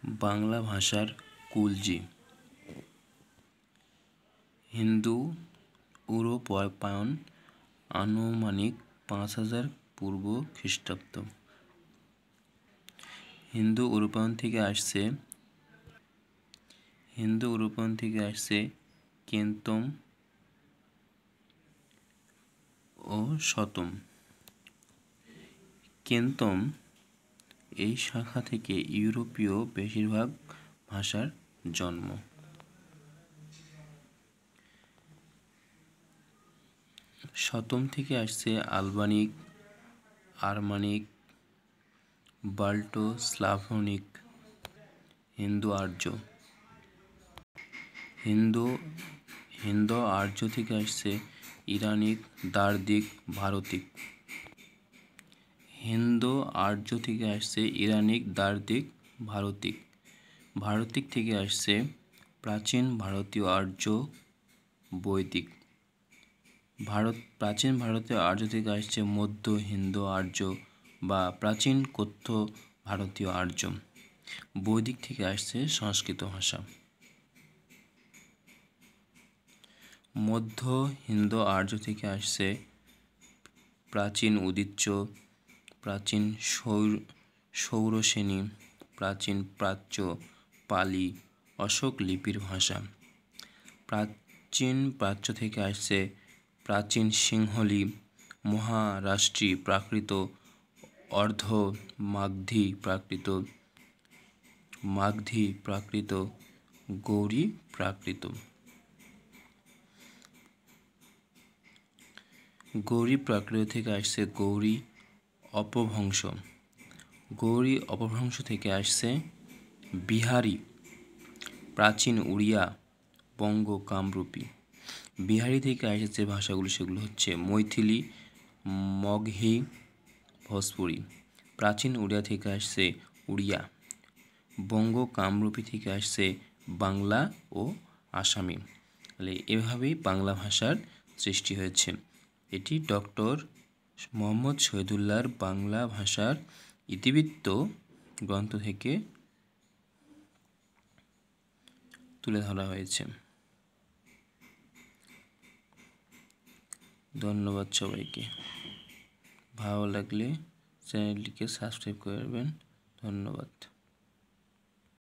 বাংলা ভাষার কুলজি। হিন্দু ইউরোপায়ন আনুমানিক 5000 পূর্ব খ্রিস্টাব্দ। হিন্দু ইউরোপায়ন থেকে আসছে কেন্তম ও শতম। কেন্তম এই শাখা থেকে ইউরোপীয় বেশিরভাগ ভাষার জন্ম। শতম থেকে আসছে আলবানিক, আর্মানিক, বাল্টো স্লাভনিক, হিন্দু আর্য। হিন্দু আর্য থেকে আসছে ইরানিক, দার্দিক, ভারতিক। ভারতিক থেকে আসছে প্রাচীন ভারতীয় আর্য, বৈদিক। প্রাচীন ভারতীয় আর্য থেকে আসছে মধ্য হিন্দু আর্য বা প্রাচীন কথ্য ভারতীয় আর্য। বৈদিক থেকে আসছে সংস্কৃত ভাষা। মধ্য হিন্দু আর্য থেকে আসছে প্রাচীন উদিচ্য, প্রাচীন সৌরসেনী, প্রাচীন প্রাচ্য, পালি, অশোক লিপির ভাষা। প্রাচীন প্রাচ্য থেকে আসছে প্রাচীন সিংহলি, মহারাষ্ট্রী প্রাকৃত, অর্ধ মাগধী প্রাকৃত, গৌড়ী প্রাকৃত। গৌড়ী প্রাকৃত থেকে আসছে গৌড়ী অপভ্রংশ। গৌড়ী অপভ্রংশ থেকে আসছে বিহারী, প্রাচীন উড়িয়া, বঙ্গ কামরূপী। বিহারী থেকে আসছে যে ভাষাগুলো সেগুলো হচ্ছে মৈথিলি, মগহী, ভোজপুরি। প্রাচীন উড়িয়া থেকে আসছে উড়িয়া। বঙ্গ কামরূপী থেকে আসছে বাংলা ও আসামি। তাহলে এভাবেই বাংলা ভাষার সৃষ্টি হয়েছে। এটি ডক্টর মোহাম্মদ শহীদুল্লাহর বাংলা ভাষার ইতিবৃত্ত গ্রন্থ থেকে তুলে ধরা হয়েছে। ধন্যবাদ সবাইকে। ভালো লাগলে চ্যানেলটিকে সাবস্ক্রাইব করবেন। ধন্যবাদ।